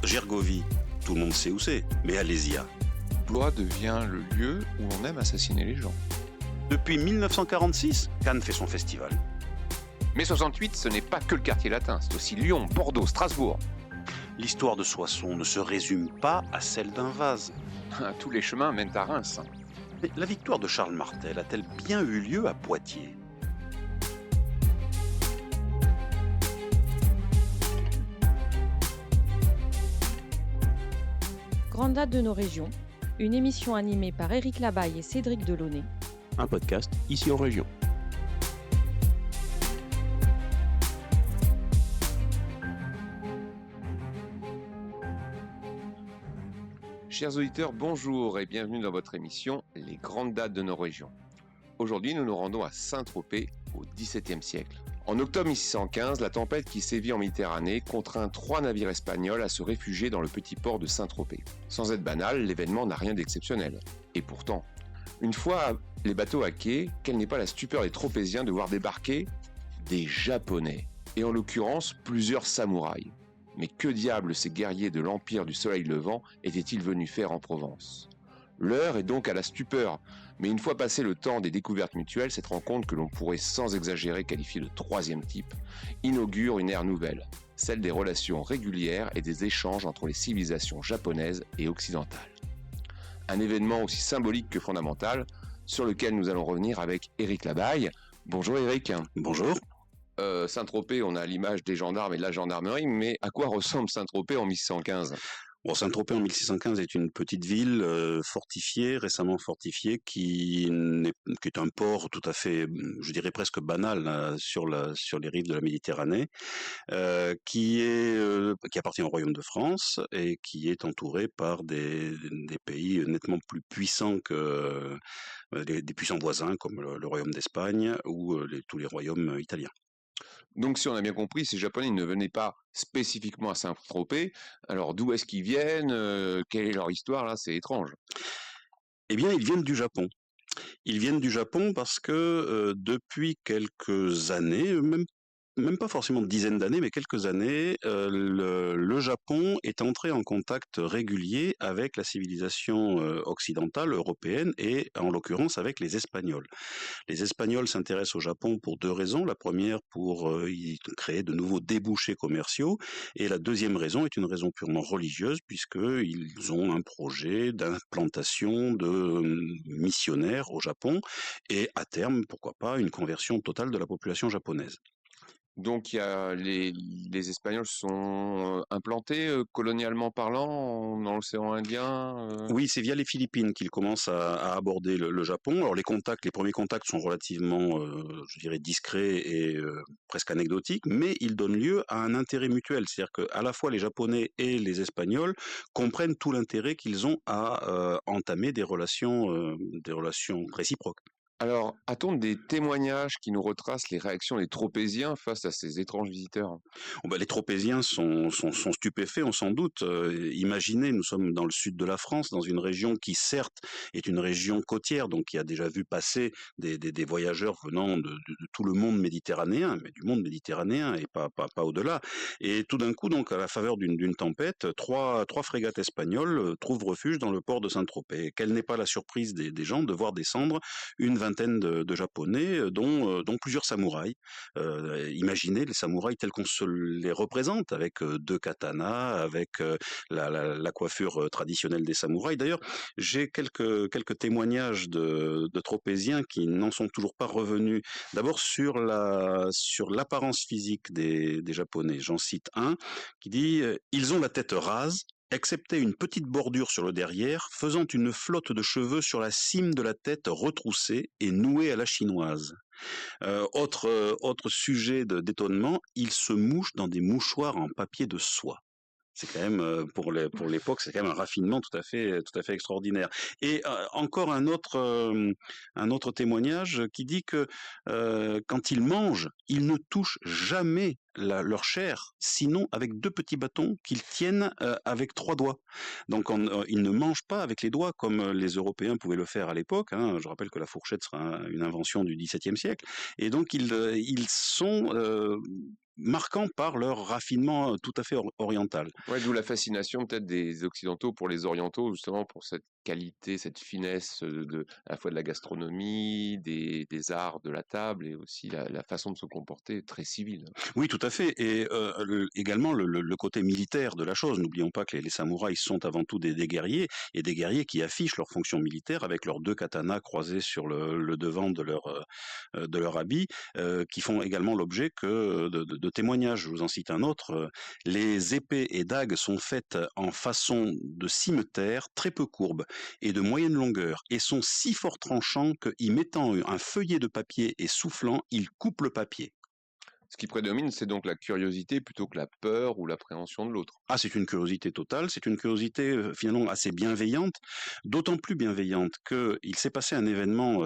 Gergovie, tout le monde sait où c'est, mais Alésia. Blois devient le lieu où on aime assassiner les gens. Depuis 1946, Cannes fait son festival. Mais 68, ce n'est pas que le quartier latin, c'est aussi Lyon, Bordeaux, Strasbourg. L'histoire de Soissons ne se résume pas à celle d'un vase. Tous les chemins mènent à Reims. Mais la victoire de Charles Martel a-t-elle bien eu lieu à Poitiers ? Grande date de nos régions, une émission animée par Éric Labaille et Cédric Delaunay. Un podcast ici en région. Chers auditeurs, bonjour et bienvenue dans votre émission Les grandes dates de nos régions. Aujourd'hui, nous nous rendons à Saint-Tropez au XVIIe siècle. En octobre 1615, la tempête qui sévit en Méditerranée contraint 3 navires espagnols à se réfugier dans le petit port de Saint-Tropez. Sans être banal, l'événement n'a rien d'exceptionnel. Et pourtant, une fois les bateaux à quai, quelle n'est pas la stupeur des Tropéziens de voir débarquer des Japonais, et en l'occurrence plusieurs samouraïs. Mais que diable ces guerriers de l'Empire du Soleil Levant étaient-ils venus faire en Provence ? L'heure est donc à la stupeur, mais une fois passé le temps des découvertes mutuelles, cette rencontre que l'on pourrait sans exagérer qualifier de troisième type, inaugure une ère nouvelle, celle des relations régulières et des échanges entre les civilisations japonaises et occidentales. Un événement aussi symbolique que fondamental, sur lequel nous allons revenir avec Éric Labaille. Bonjour Éric. Bonjour. Saint-Tropez, on a l'image des gendarmes et de la gendarmerie, mais à quoi ressemble Saint-Tropez en 1615 ? Bon, Saint-Tropez en 1615 est une petite ville fortifiée, récemment fortifiée, qui est un port tout à fait, je dirais presque banal sur les rives de la Méditerranée, qui appartient au Royaume de France et qui est entouré par des pays nettement plus puissants que des puissants voisins comme le Royaume d'Espagne ou tous les royaumes italiens. Donc si on a bien compris, ces Japonais ne venaient pas spécifiquement à Saint-Tropez. Alors d'où est-ce qu'ils viennent ? Quelle est leur histoire là ? C'est étrange. Eh bien, ils viennent du Japon. Ils viennent du Japon parce que depuis quelques années, même pas forcément de dizaines d'années, mais quelques années, le Japon est entré en contact régulier avec la civilisation occidentale, européenne, et en l'occurrence avec les Espagnols. Les Espagnols s'intéressent au Japon pour 2 raisons. La première, pour y créer de nouveaux débouchés commerciaux, et la deuxième raison est une raison purement religieuse, puisqu'ils ont un projet d'implantation de missionnaires au Japon, et à terme, pourquoi pas, une conversion totale de la population japonaise. Donc il y a les Espagnols sont implantés colonialement parlant dans l'océan Indien. Oui, c'est via les Philippines qu'ils commencent à aborder le Japon. Alors les premiers contacts sont relativement, je dirais, discrets et presque anecdotiques, mais ils donnent lieu à un intérêt mutuel. C'est-à-dire qu'à la fois les Japonais et les Espagnols comprennent tout l'intérêt qu'ils ont à entamer des relations réciproques. Alors, a-t-on des témoignages qui nous retracent les réactions des Tropéziens face à ces étranges visiteurs ? Les Tropéziens sont stupéfaits, on s'en doute. Imaginez, nous sommes dans le sud de la France, dans une région qui certes est une région côtière, donc qui a déjà vu passer des voyageurs venant de tout le monde méditerranéen, mais du monde méditerranéen et pas au-delà. Et tout d'un coup, donc à la faveur d'une tempête, trois frégates espagnoles trouvent refuge dans le port de Saint-Tropez. Quelle n'est pas la surprise des gens de voir descendre une vingtaine de Japonais, dont plusieurs samouraïs. Imaginez les samouraïs tels qu'on se les représente, avec 2 katanas, avec la coiffure traditionnelle des samouraïs. D'ailleurs, j'ai quelques témoignages de Tropéziens qui n'en sont toujours pas revenus. D'abord sur l'apparence physique des Japonais. J'en cite un qui dit « Ils ont la tête rase, excepté une petite bordure sur le derrière, faisant une flotte de cheveux sur la cime de la tête retroussée et nouée à la chinoise. » Autre sujet d'étonnement, ils se mouchent dans des mouchoirs en papier de soie. C'est quand même, pour l'époque, c'est quand même un raffinement tout à fait extraordinaire. Et encore un autre témoignage qui dit que quand ils mangent, ils ne touchent jamais leur chair, sinon avec 2 petits bâtons qu'ils tiennent avec 3 doigts. Donc ils ne mangent pas avec les doigts comme les Européens pouvaient le faire à l'époque, hein. Je rappelle que la fourchette sera une invention du XVIIe siècle. Et donc ils sont marquants par leur raffinement tout à fait oriental. Ouais, d'où la fascination peut-être des Occidentaux pour les Orientaux, justement pour cette qualité, cette finesse à la fois de la gastronomie, des arts de la table et aussi la façon de se comporter très civile. Oui, tout à fait. Et également le côté militaire de la chose. N'oublions pas que les samouraïs sont avant tout des guerriers, et des guerriers qui affichent leur fonction militaire avec leurs 2 katanas croisés sur le devant de leur habit, qui font également l'objet que de témoignages. Je vous en cite un autre. Les épées et dagues sont faites en façon de cimeterre, très peu courbe et de moyenne longueur, et sont si fort tranchants que, y mettant un feuillet de papier et soufflant, ils coupent le papier. Ce qui prédomine, c'est donc la curiosité plutôt que la peur ou l'appréhension de l'autre. Ah, c'est une curiosité totale, c'est une curiosité finalement assez bienveillante, d'autant plus bienveillante qu'il s'est passé un événement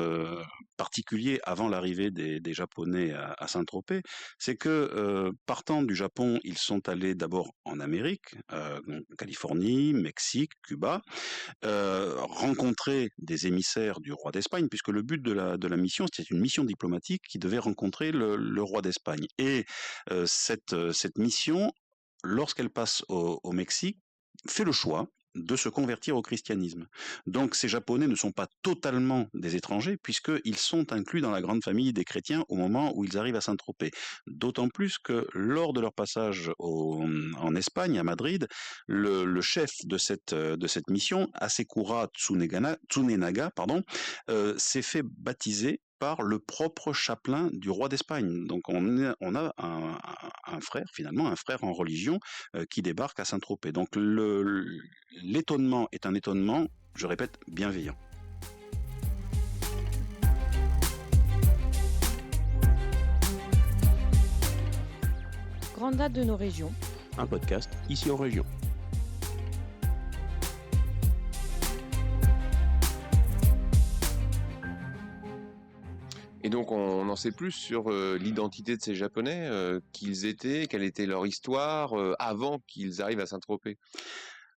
particulier avant l'arrivée des Japonais à Saint-Tropez. C'est que partant du Japon, ils sont allés d'abord en Amérique, donc Californie, Mexique, Cuba, rencontrer des émissaires du roi d'Espagne, puisque le but de la mission, c'était une mission diplomatique qui devait rencontrer le roi d'Espagne. Et cette mission, lorsqu'elle passe au Mexique, fait le choix de se convertir au christianisme. Donc ces Japonais ne sont pas totalement des étrangers, puisqu'ils sont inclus dans la grande famille des chrétiens au moment où ils arrivent à Saint-Tropez. D'autant plus que lors de leur passage en Espagne, à Madrid, le chef de cette mission, Hasekura Tsunenaga, s'est fait baptiser par le propre chapelain du roi d'Espagne. Donc on a un frère, finalement, un frère en religion qui débarque à Saint-Tropez. Donc l'étonnement est un étonnement, je répète, bienveillant. Grande date de nos régions. Un podcast ici en région. Et donc on en sait plus sur l'identité de ces Japonais, qui ils étaient, quelle était leur histoire avant qu'ils arrivent à Saint-Tropez.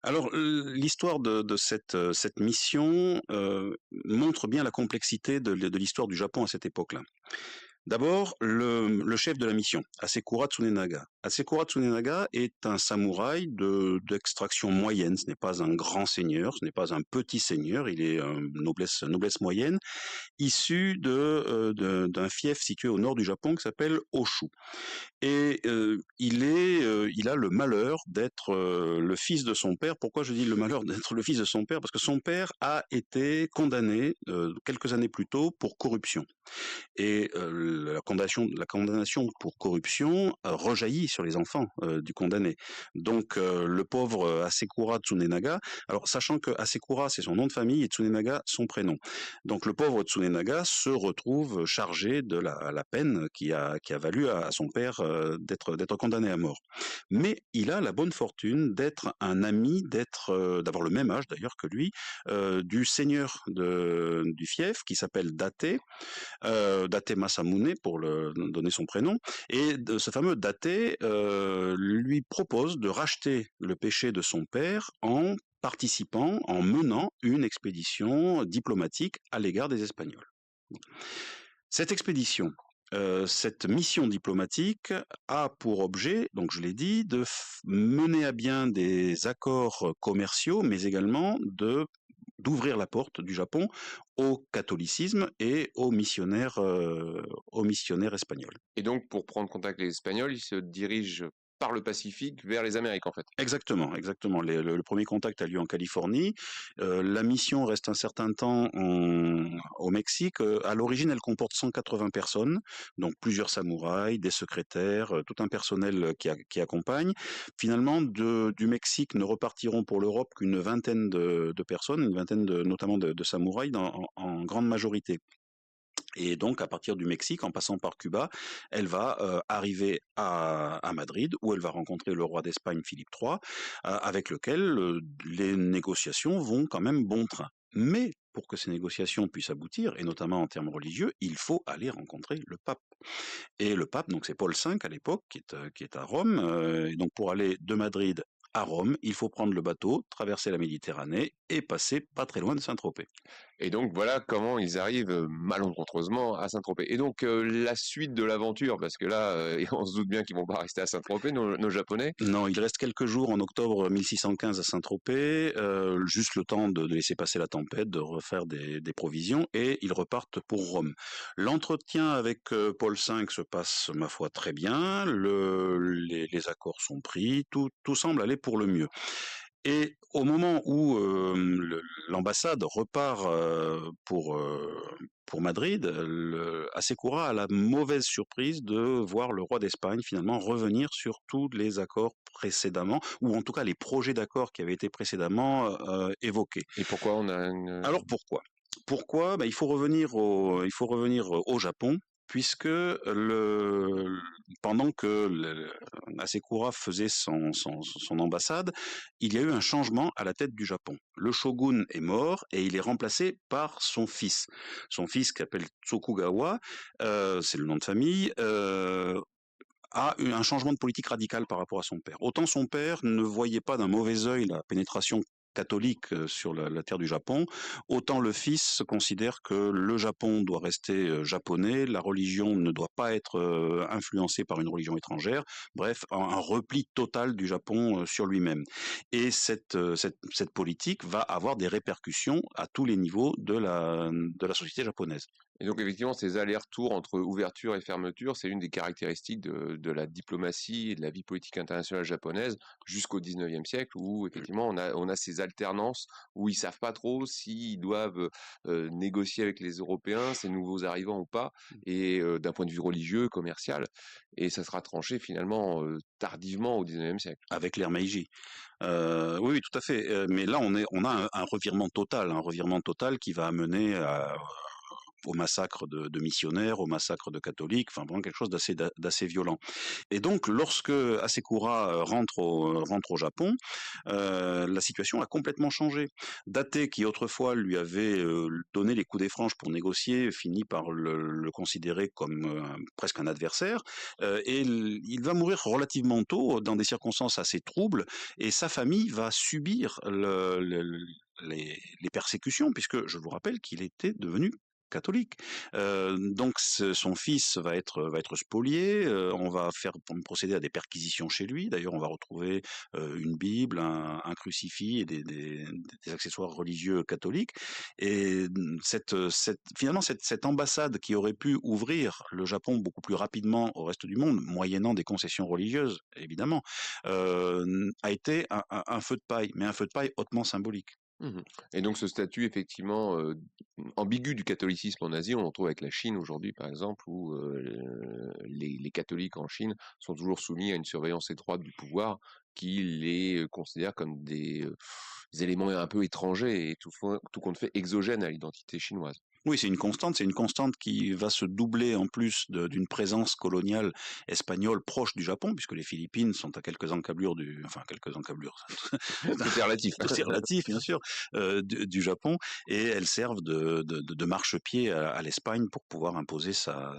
Alors, l'histoire de cette mission montre bien la complexité de l'histoire du Japon à cette époque-là. D'abord, le chef de la mission, Hasekura Tsunenaga. Hasekura Tsunenaga est un samouraï d'extraction moyenne. Ce n'est pas un grand seigneur, ce n'est pas un petit seigneur, il est noblesse moyenne, issu d'un fief situé au nord du Japon qui s'appelle Oshu. Et il a le malheur d'être le fils de son père. Pourquoi je dis le malheur d'être le fils de son père? Parce que son père a été condamné quelques années plus tôt pour corruption. Et la condamnation pour corruption rejaillit sur les enfants du condamné. Donc le pauvre Hasekura Tsunenaga, alors sachant que Hasekura c'est son nom de famille et Tsunenaga son prénom. Donc le pauvre Tsunenaga se retrouve chargé de la peine qui a valu à son père d'être condamné à mort. Mais il a la bonne fortune d'être un ami, d'avoir le même âge d'ailleurs que lui, du seigneur du fief qui s'appelle Date Masamune pour donner son prénom, et ce fameux Date lui propose de racheter le péché de son père en menant une expédition diplomatique à l'égard des Espagnols. Cette expédition, cette mission diplomatique a pour objet, donc je l'ai dit, de mener à bien des accords commerciaux, mais également d'ouvrir la porte du Japon au catholicisme et aux missionnaires espagnols. Et donc pour prendre contact avec les Espagnols, ils se dirigent par le Pacifique vers les Amériques en fait. Exactement. Le premier contact a lieu en Californie. La mission reste un certain temps au Mexique. À l'origine, elle comporte 180 personnes, donc plusieurs samouraïs, des secrétaires, tout un personnel qui accompagne. Finalement, du Mexique ne repartiront pour l'Europe qu'une vingtaine de personnes, une vingtaine notamment de samouraïs en grande majorité. Et donc, à partir du Mexique, en passant par Cuba, elle va arriver à Madrid, où elle va rencontrer le roi d'Espagne, Philippe III, avec lequel les négociations vont quand même bon train. Mais pour que ces négociations puissent aboutir, et notamment en termes religieux, il faut aller rencontrer le pape. Et le pape, donc c'est Paul V à l'époque, qui est à Rome. Et donc pour aller de Madrid à Rome, il faut prendre le bateau, traverser la Méditerranée et passer pas très loin de Saint-Tropez. Et donc voilà comment ils arrivent malencontreusement à Saint-Tropez. Et donc la suite de l'aventure, parce que là, on se doute bien qu'ils vont pas rester à Saint-Tropez, nos Japonais. Non, il reste quelques jours en octobre 1615 à Saint-Tropez, juste le temps de laisser passer la tempête, de refaire des provisions, et ils repartent pour Rome. L'entretien avec Paul V se passe, ma foi, très bien, les accords sont pris, tout semble aller pour le mieux. Et au moment où l'ambassade repart pour Madrid, Hasekura a la mauvaise surprise de voir le roi d'Espagne finalement revenir sur tous les accords précédemment, ou en tout cas les projets d'accords qui avaient été précédemment évoqués. Et pourquoi on a Alors pourquoi ? Pourquoi ? Il faut revenir au Japon, puisque pendant que Hasekura faisait son ambassade, il y a eu un changement à la tête du Japon. Le shogun est mort et il est remplacé par son fils. Son fils, qui s'appelle Tokugawa, c'est le nom de famille, a eu un changement de politique radical par rapport à son père. Autant son père ne voyait pas d'un mauvais œil la pénétration catholique sur la terre du Japon, autant le fils considère que le Japon doit rester japonais, la religion ne doit pas être influencée par une religion étrangère, bref, un repli total du Japon sur lui-même. Et cette politique va avoir des répercussions à tous les niveaux de la société japonaise. Et donc effectivement, ces allers-retours entre ouverture et fermeture, c'est une des caractéristiques de la diplomatie et de la vie politique internationale japonaise jusqu'au 19e siècle, où effectivement on a ces alternances où ils savent pas trop s'ils doivent négocier avec les Européens, ces nouveaux arrivants ou pas, et d'un point de vue religieux, commercial. Et ça sera tranché finalement tardivement au 19e siècle. Avec l'ère Meiji. Oui, tout à fait. Mais là, on a un revirement total qui va amener au massacre de missionnaires, au massacre de catholiques, enfin vraiment quelque chose d'assez violent. Et donc, lorsque Hasekura rentre au Japon, la situation a complètement changé. Date, qui autrefois lui avait donné les coups des franches pour négocier, finit par le considérer comme presque un adversaire, et il va mourir relativement tôt, dans des circonstances assez troubles, et sa famille va subir les persécutions, puisque je vous rappelle qu'il était devenu catholique. Donc son fils va être spolié, on va procéder à des perquisitions chez lui. D'ailleurs, on va retrouver une Bible, un crucifix et des accessoires religieux catholiques. Et finalement, cette ambassade qui aurait pu ouvrir le Japon beaucoup plus rapidement au reste du monde, moyennant des concessions religieuses, évidemment, a été un feu de paille, mais un feu de paille hautement symbolique. Et donc ce statut effectivement ambigu du catholicisme en Asie, on le retrouve avec la Chine aujourd'hui par exemple, où les catholiques en Chine sont toujours soumis à une surveillance étroite du pouvoir qui les considère comme des éléments un peu étrangers et tout compte fait exogènes à l'identité chinoise. Oui, c'est une constante qui va se doubler en plus d'une présence coloniale espagnole proche du Japon, puisque les Philippines sont à quelques encablures Tout est relatif. tout est relatif, bien sûr, du Japon, et elles servent de marchepied à l'Espagne pour pouvoir imposer sa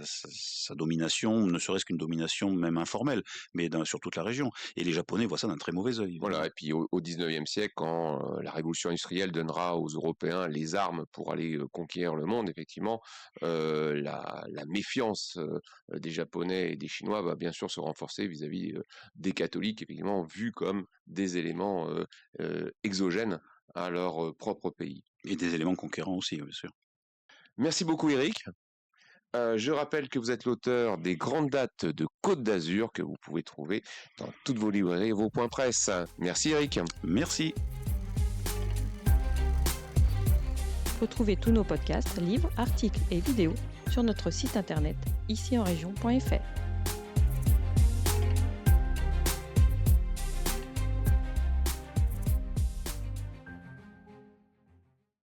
domination, ne serait-ce qu'une domination même informelle, mais sur toute la région. Et les Japonais voient ça d'un très mauvais œil. Voilà, et puis au 19e siècle, quand la révolution industrielle donnera aux Européens les armes pour aller conquérir le monde, effectivement, la méfiance des Japonais et des Chinois va bien sûr se renforcer vis-à-vis des catholiques, effectivement, vus comme des éléments exogènes à leur propre pays. Et des éléments conquérants aussi, bien sûr. Merci beaucoup, Eric. Je rappelle que vous êtes l'auteur des grandes dates de Côte d'Azur que vous pouvez trouver dans toutes vos librairies et vos points presse. Merci, Eric. Merci. Retrouvez tous nos podcasts, livres, articles et vidéos sur notre site internet icienregion.fr.